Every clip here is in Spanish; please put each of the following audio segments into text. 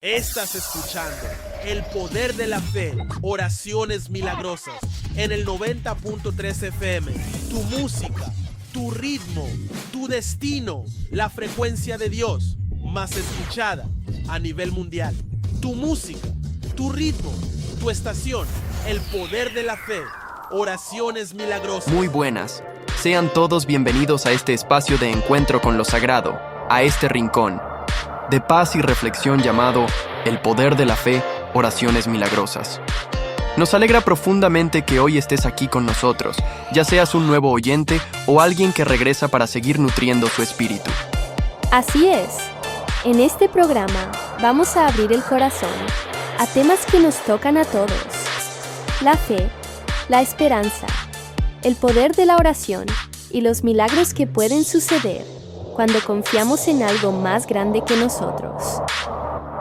Estás escuchando El Poder de la Fe, Oraciones Milagrosas, en el 90.3 FM. Tu música, tu ritmo, tu destino, la frecuencia de Dios, más escuchada a nivel mundial. Tu música, tu ritmo, tu estación, El Poder de la Fe, Oraciones Milagrosas. Muy buenas. Sean todos bienvenidos a este espacio de encuentro con lo sagrado, a este rincón de paz y reflexión llamado El Poder de la Fe, Oraciones Milagrosas. Nos alegra profundamente que hoy estés aquí con nosotros, ya seas un nuevo oyente o alguien que regresa para seguir nutriendo su espíritu. Así es. En este programa vamos a abrir el corazón a temas que nos tocan a todos. La fe, la esperanza, el poder de la oración y los milagros que pueden suceder cuando confiamos en algo más grande que nosotros.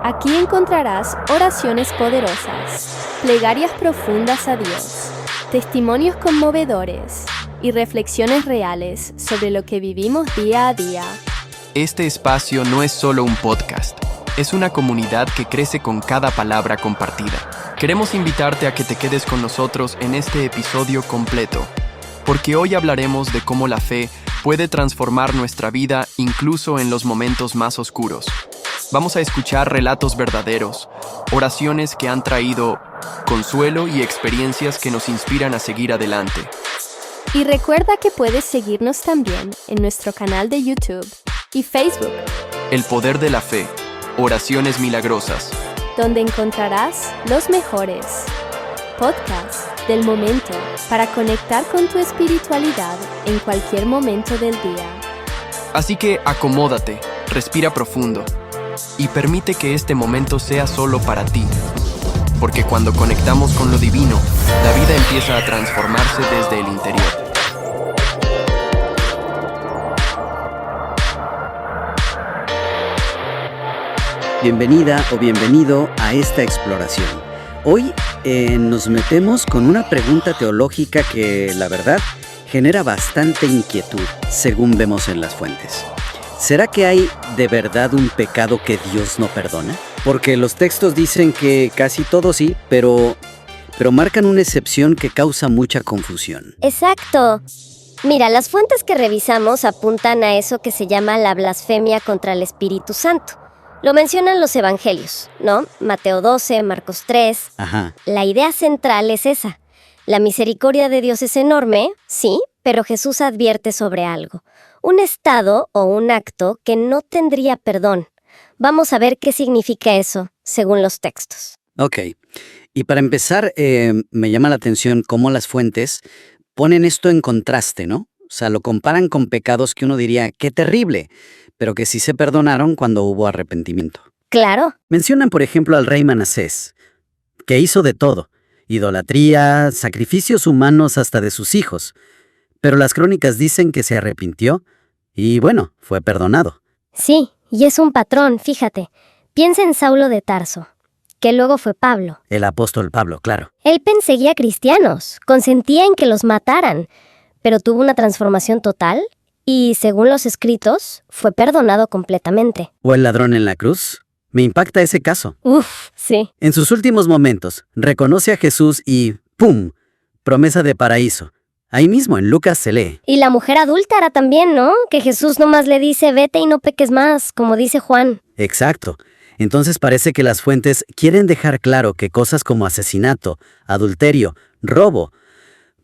Aquí encontrarás oraciones poderosas, plegarias profundas a Dios, testimonios conmovedores y reflexiones reales sobre lo que vivimos día a día. Este espacio no es solo un podcast, es una comunidad que crece con cada palabra compartida. Queremos invitarte a que te quedes con nosotros en este episodio completo, porque hoy hablaremos de cómo la fe puede transformar nuestra vida incluso en los momentos más oscuros. Vamos a escuchar relatos verdaderos, oraciones que han traído consuelo y experiencias que nos inspiran a seguir adelante. Y recuerda que puedes seguirnos también en nuestro canal de YouTube y Facebook, El Poder de la Fe, Oraciones Milagrosas, donde encontrarás los mejores podcasts del momento para conectar con tu espiritualidad en cualquier momento del día. Así que acomódate, respira profundo y permite que este momento sea solo para ti. Porque cuando conectamos con lo divino, la vida empieza a transformarse desde el interior. Bienvenida o bienvenido a esta exploración. Hoy nos metemos con una pregunta teológica que, la verdad, genera bastante inquietud, según vemos en las fuentes. ¿Será que hay de verdad un pecado que Dios no perdona? Porque los textos dicen que casi todo sí, pero marcan una excepción que causa mucha confusión. Exacto. Mira, las fuentes que revisamos apuntan a eso que se llama la blasfemia contra el Espíritu Santo. Lo mencionan los evangelios, ¿no? Mateo 12, Marcos 3. Ajá. La idea central es esa. La misericordia de Dios es enorme, sí, pero Jesús advierte sobre algo. Un estado o un acto que no tendría perdón. Vamos a ver qué significa eso, según los textos. Ok. Y para empezar, me llama la atención cómo las fuentes ponen esto en contraste, ¿no? O sea, lo comparan con pecados que uno diría, ¡qué terrible!, pero que sí se perdonaron cuando hubo arrepentimiento. Claro. Mencionan, por ejemplo, al rey Manasés, que hizo de todo, idolatría, sacrificios humanos hasta de sus hijos, pero las crónicas dicen que se arrepintió y, bueno, fue perdonado. Sí, y es un patrón, fíjate. Piensa en Saulo de Tarso, que luego fue Pablo. El apóstol Pablo, claro. Él perseguía cristianos, consentía en que los mataran, pero tuvo una transformación total y, según los escritos, fue perdonado completamente. ¿O el ladrón en la cruz? Me impacta ese caso. Uf, sí. En sus últimos momentos, reconoce a Jesús y ¡pum!, promesa de paraíso. Ahí mismo, en Lucas se lee. Y la mujer adúltera también, ¿no? Que Jesús nomás le dice, vete y no peques más, como dice Juan. Exacto. Entonces parece que las fuentes quieren dejar claro que cosas como asesinato, adulterio, robo,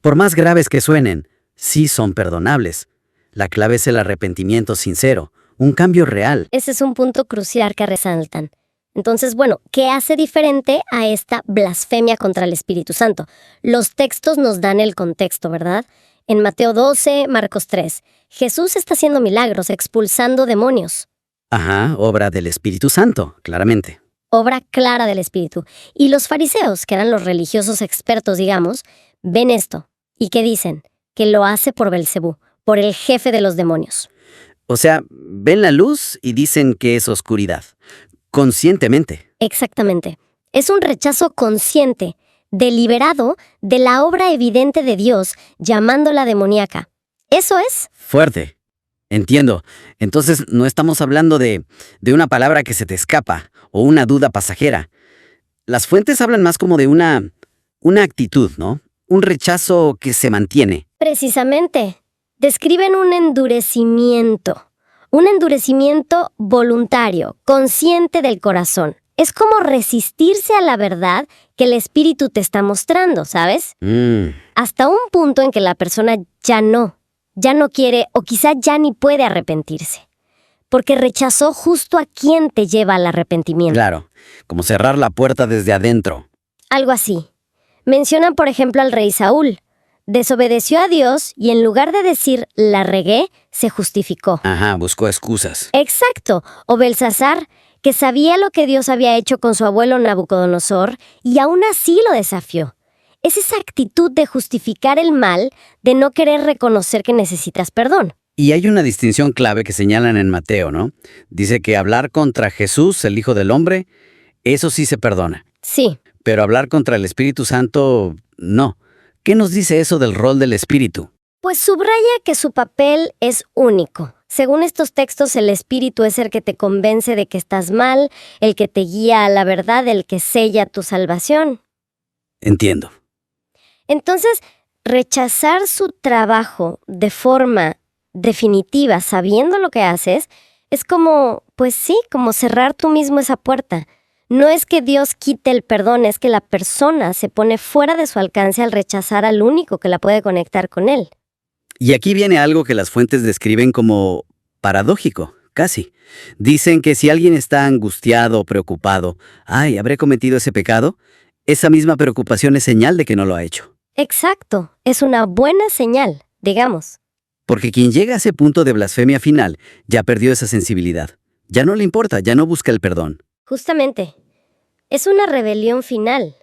por más graves que suenen, sí son perdonables. La clave es el arrepentimiento sincero, un cambio real. Ese es un punto crucial que resaltan. Entonces, bueno, ¿qué hace diferente a esta blasfemia contra el Espíritu Santo? Los textos nos dan el contexto, ¿verdad? En Mateo 12, Marcos 3, Jesús está haciendo milagros, expulsando demonios. Ajá, obra del Espíritu Santo, claramente. Obra clara del Espíritu. Y los fariseos, que eran los religiosos expertos, digamos, ven esto. ¿Y qué dicen? Que lo hace por Belcebú, por el jefe de los demonios. O sea, ven la luz y dicen que es oscuridad. Conscientemente. Exactamente. Es un rechazo consciente, deliberado, de la obra evidente de Dios, llamándola demoníaca. Eso es. Fuerte. Entiendo. Entonces no estamos hablando de una palabra que se te escapa o una duda pasajera. Las fuentes hablan más como de una actitud, ¿no? Un rechazo que se mantiene. Precisamente, describen un endurecimiento voluntario, consciente del corazón. Es como resistirse a la verdad que el Espíritu te está mostrando, ¿sabes? Hasta un punto en que la persona ya no quiere o quizá ya ni puede arrepentirse, porque rechazó justo a quien te lleva al arrepentimiento. Claro, como cerrar la puerta desde adentro. Algo así. Mencionan, por ejemplo, al rey Saúl. Desobedeció a Dios y en lugar de decir «la regué», se justificó. Ajá, buscó excusas. Exacto. O Belsasar, que sabía lo que Dios había hecho con su abuelo Nabucodonosor y aún así lo desafió. Es esa actitud de justificar el mal, de no querer reconocer que necesitas perdón. Y hay una distinción clave que señalan en Mateo, ¿no? Dice que hablar contra Jesús, el Hijo del Hombre, eso sí se perdona. Sí. Pero hablar contra el Espíritu Santo, no. ¿Qué nos dice eso del rol del Espíritu? Pues subraya que su papel es único. Según estos textos, el Espíritu es el que te convence de que estás mal, el que te guía a la verdad, el que sella tu salvación. Entiendo. Entonces, rechazar su trabajo de forma definitiva, sabiendo lo que haces, es como, pues sí, como cerrar tú mismo esa puerta. No es que Dios quite el perdón, es que la persona se pone fuera de su alcance al rechazar al único que la puede conectar con Él. Y aquí viene algo que las fuentes describen como paradójico, casi. Dicen que si alguien está angustiado o preocupado, «Ay, ¿habré cometido ese pecado?», esa misma preocupación es señal de que no lo ha hecho. Exacto, es una buena señal, digamos. Porque quien llega a ese punto de blasfemia final ya perdió esa sensibilidad. Ya no le importa, ya no busca el perdón. Justamente, es una rebelión final,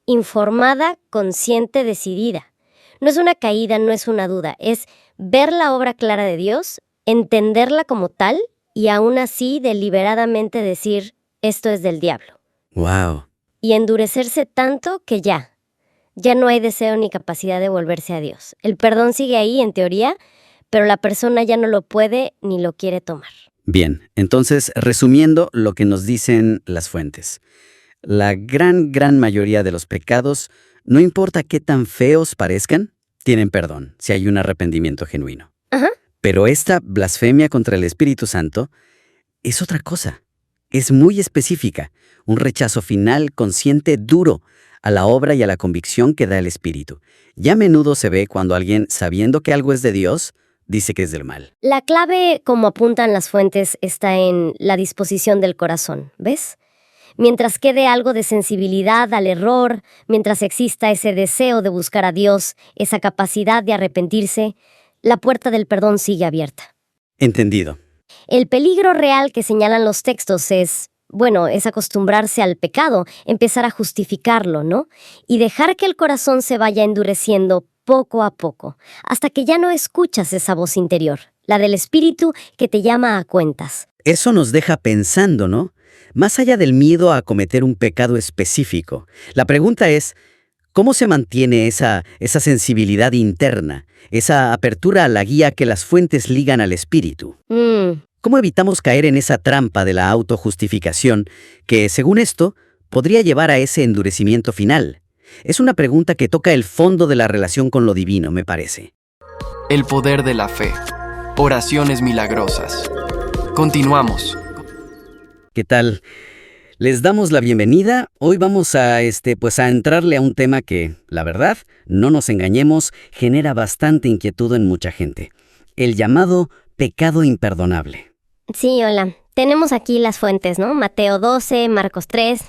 informada, consciente, decidida. No es una caída, no es una duda, es ver la obra clara de Dios, entenderla como tal y aún así deliberadamente decir, esto es del diablo. ¡Wow! Y endurecerse tanto que ya no hay deseo ni capacidad de volverse a Dios. El perdón sigue ahí, en teoría, pero la persona ya no lo puede ni lo quiere tomar. Bien, entonces, resumiendo lo que nos dicen las fuentes. La gran mayoría de los pecados, no importa qué tan feos parezcan, tienen perdón, si hay un arrepentimiento genuino. Ajá. Pero esta blasfemia contra el Espíritu Santo es otra cosa. Es muy específica, un rechazo final, consciente, duro, a la obra y a la convicción que da el Espíritu. Y a menudo se ve cuando alguien, sabiendo que algo es de Dios, dice que es del mal. La clave, como apuntan las fuentes, está en la disposición del corazón, ¿ves? Mientras quede algo de sensibilidad al error, mientras exista ese deseo de buscar a Dios, esa capacidad de arrepentirse, la puerta del perdón sigue abierta. Entendido. El peligro real que señalan los textos es acostumbrarse al pecado, empezar a justificarlo, ¿no? Y dejar que el corazón se vaya endureciendo poco a poco, hasta que ya no escuchas esa voz interior, la del Espíritu que te llama a cuentas. Eso nos deja pensando, ¿no? Más allá del miedo a cometer un pecado específico, la pregunta es, ¿cómo se mantiene esa sensibilidad interna, esa apertura a la guía que las fuentes ligan al Espíritu? ¿Cómo evitamos caer en esa trampa de la autojustificación que, según esto, podría llevar a ese endurecimiento final? Es una pregunta que toca el fondo de la relación con lo divino, me parece. El poder de la fe. Oraciones milagrosas. Continuamos. ¿Qué tal? Les damos la bienvenida. Hoy vamos a entrarle a un tema que, la verdad, no nos engañemos, genera bastante inquietud en mucha gente. El llamado pecado imperdonable. Sí, hola. Tenemos aquí las fuentes, ¿no? Mateo 12, Marcos 3,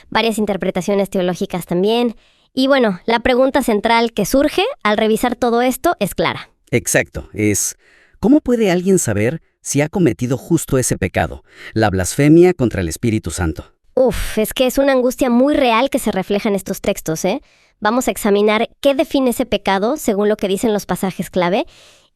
varias interpretaciones teológicas también. Y bueno, la pregunta central que surge al revisar todo esto es clara. Exacto, es ¿cómo puede alguien saber si ha cometido justo ese pecado, la blasfemia contra el Espíritu Santo? Es que es una angustia muy real que se refleja en estos textos, ¿eh? Vamos a examinar qué define ese pecado según lo que dicen los pasajes clave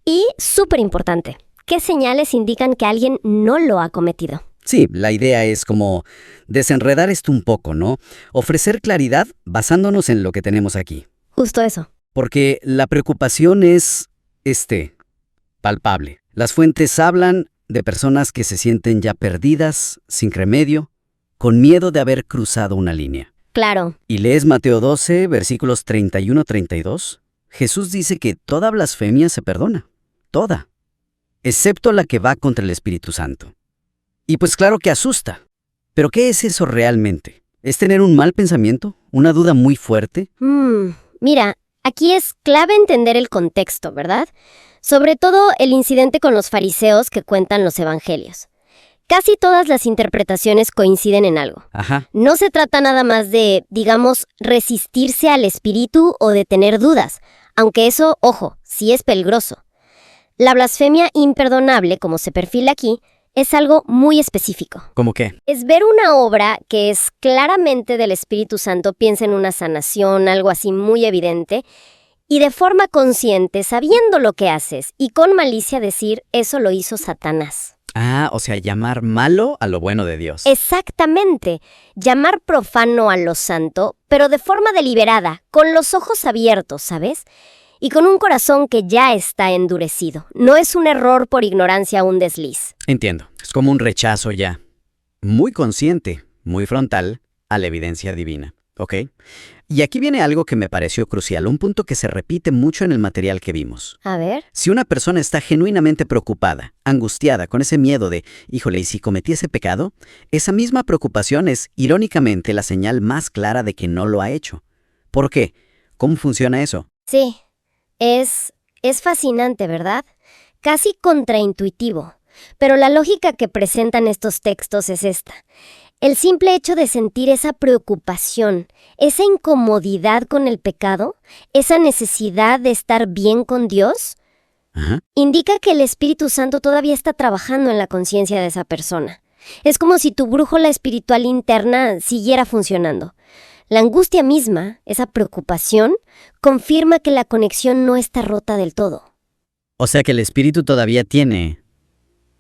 y, súper importante, qué señales indican que alguien no lo ha cometido. Sí, la idea es como desenredar esto un poco, ¿no? Ofrecer claridad basándonos en lo que tenemos aquí. Justo eso. Porque la preocupación es, palpable. Las fuentes hablan de personas que se sienten ya perdidas, sin remedio, con miedo de haber cruzado una línea. Claro. Y lees Mateo 12, versículos 31-32. Jesús dice que toda blasfemia se perdona. Toda. Excepto la que va contra el Espíritu Santo. Y pues claro que asusta. ¿Pero qué es eso realmente? ¿Es tener un mal pensamiento? ¿Una duda muy fuerte? Mira, aquí es clave entender el contexto, ¿verdad? Sobre todo el incidente con los fariseos que cuentan los evangelios. Casi todas las interpretaciones coinciden en algo. Ajá. No se trata nada más de, digamos, resistirse al espíritu o de tener dudas, aunque eso, ojo, sí es peligroso. La blasfemia imperdonable, como se perfila aquí, es algo muy específico. ¿Cómo qué? Es ver una obra que es claramente del Espíritu Santo, piensa en una sanación, algo así muy evidente, y de forma consciente, sabiendo lo que haces, y con malicia decir, eso lo hizo Satanás. Ah, o sea, llamar malo a lo bueno de Dios. Exactamente. Llamar profano a lo santo, pero de forma deliberada, con los ojos abiertos, ¿sabes? Y con un corazón que ya está endurecido. No es un error por ignorancia o un desliz. Entiendo. Es como un rechazo ya. Muy consciente, muy frontal, a la evidencia divina. ¿Ok? Y aquí viene algo que me pareció crucial, un punto que se repite mucho en el material que vimos. A ver. Si una persona está genuinamente preocupada, angustiada, con ese miedo de, híjole, ¿y si cometí ese pecado? Esa misma preocupación es, irónicamente, la señal más clara de que no lo ha hecho. ¿Por qué? ¿Cómo funciona eso? Sí. Es fascinante, ¿verdad? Casi contraintuitivo. Pero la lógica que presentan estos textos es esta. El simple hecho de sentir esa preocupación, esa incomodidad con el pecado, esa necesidad de estar bien con Dios, indica que el Espíritu Santo todavía está trabajando en la conciencia de esa persona. Es como si tu brújula espiritual interna siguiera funcionando. La angustia misma, esa preocupación, confirma que la conexión no está rota del todo. O sea que el espíritu todavía tiene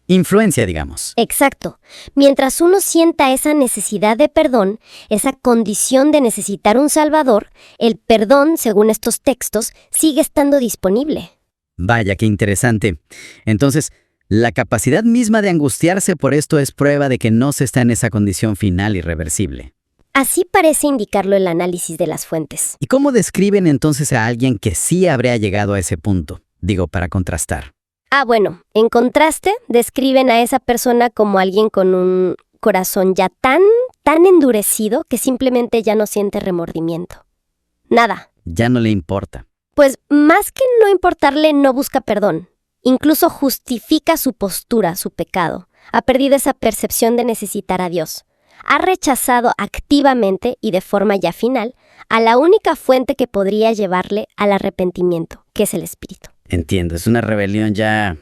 influencia, digamos. Exacto. Mientras uno sienta esa necesidad de perdón, esa condición de necesitar un salvador, el perdón, según estos textos, sigue estando disponible. Vaya, qué interesante. Entonces, la capacidad misma de angustiarse por esto es prueba de que no se está en esa condición final irreversible. Así parece indicarlo el análisis de las fuentes. ¿Y cómo describen entonces a alguien que sí habría llegado a ese punto? Digo, para contrastar. Bueno, en contraste, describen a esa persona como alguien con un corazón ya tan endurecido que simplemente ya no siente remordimiento. Nada. Ya no le importa. Pues más que no importarle, no busca perdón. Incluso justifica su postura, su pecado. Ha perdido esa percepción de necesitar a Dios. Ha rechazado activamente y de forma ya final a la única fuente que podría llevarle al arrepentimiento, que es el Espíritu. Entiendo, es una rebelión ya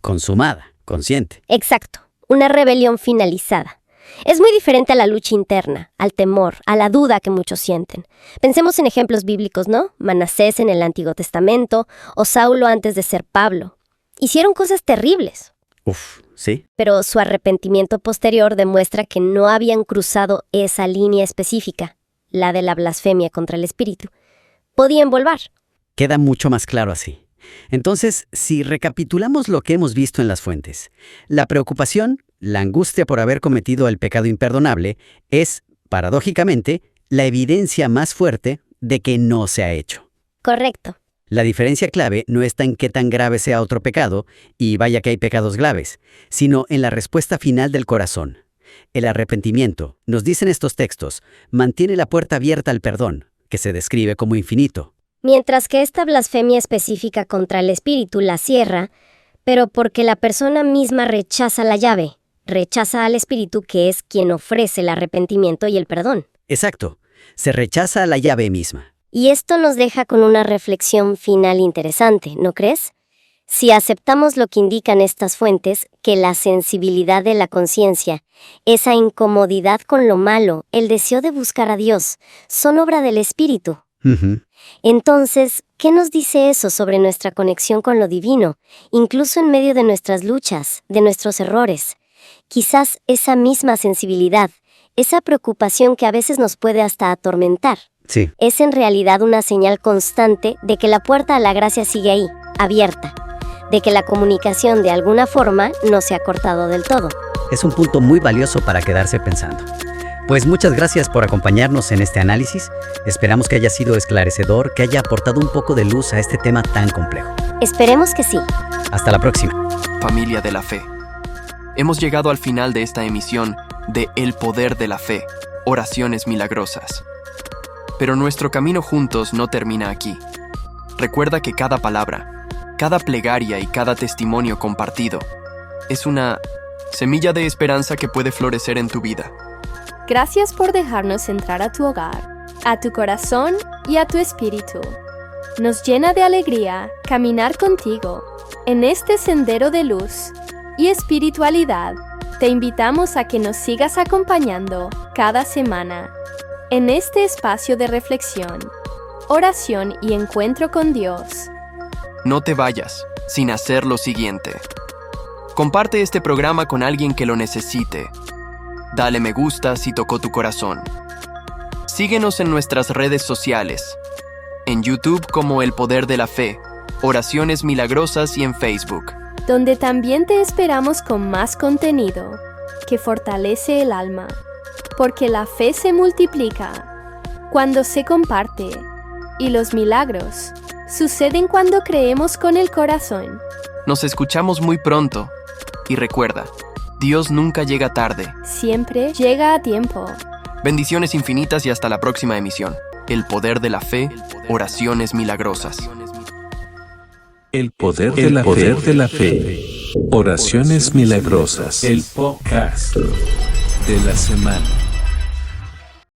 consumada, consciente. Exacto, una rebelión finalizada. Es muy diferente a la lucha interna, al temor, a la duda que muchos sienten. Pensemos en ejemplos bíblicos, ¿no? Manasés en el Antiguo Testamento o Saulo antes de ser Pablo. Hicieron cosas terribles. ¿Sí? Pero su arrepentimiento posterior demuestra que no habían cruzado esa línea específica, la de la blasfemia contra el Espíritu. Podían volver. Queda mucho más claro así. Entonces, si recapitulamos lo que hemos visto en las fuentes, la preocupación, la angustia por haber cometido el pecado imperdonable, es, paradójicamente, la evidencia más fuerte de que no se ha hecho. Correcto. La diferencia clave no está en qué tan grave sea otro pecado, y vaya que hay pecados graves, sino en la respuesta final del corazón. El arrepentimiento, nos dicen estos textos, mantiene la puerta abierta al perdón, que se describe como infinito. Mientras que esta blasfemia específica contra el Espíritu la cierra, pero porque la persona misma rechaza la llave, rechaza al Espíritu que es quien ofrece el arrepentimiento y el perdón. Exacto, se rechaza a la llave misma. Y esto nos deja con una reflexión final interesante, ¿no crees? Si aceptamos lo que indican estas fuentes, que la sensibilidad de la conciencia, esa incomodidad con lo malo, el deseo de buscar a Dios, son obra del Espíritu. Entonces, ¿qué nos dice eso sobre nuestra conexión con lo divino, incluso en medio de nuestras luchas, de nuestros errores? Quizás esa misma sensibilidad, esa preocupación que a veces nos puede hasta atormentar, Sí. es en realidad una señal constante de que la puerta a la gracia sigue ahí, abierta. de que la comunicación de alguna forma no se ha cortado del todo. Es un punto muy valioso para quedarse pensando. Pues muchas gracias por acompañarnos en este análisis. Esperamos que haya sido esclarecedor, que haya aportado un poco de luz a este tema tan complejo. Esperemos que sí. Hasta la próxima. Familia de la fe. Hemos llegado al final de esta emisión de El Poder de la Fe, Oraciones Milagrosas. Pero nuestro camino juntos no termina aquí. Recuerda que cada palabra, cada plegaria y cada testimonio compartido es una semilla de esperanza que puede florecer en tu vida. Gracias por dejarnos entrar a tu hogar, a tu corazón y a tu espíritu. Nos llena de alegría caminar contigo en este sendero de luz y espiritualidad. Te invitamos a que nos sigas acompañando cada semana en este espacio de reflexión, oración y encuentro con Dios. No te vayas sin hacer lo siguiente. Comparte este programa con alguien que lo necesite. Dale me gusta si tocó tu corazón. Síguenos en nuestras redes sociales. En YouTube como El Poder de la Fe, Oraciones Milagrosas y en Facebook, donde también te esperamos con más contenido que fortalece el alma, porque la fe se multiplica cuando se comparte y los milagros suceden cuando creemos con el corazón. Nos escuchamos muy pronto y recuerda, Dios nunca llega tarde. Siempre llega a tiempo. Bendiciones infinitas y hasta la próxima emisión. El Poder de la Fe, Oraciones Milagrosas. El poder de la fe. Oraciones milagrosas. El podcast de la semana.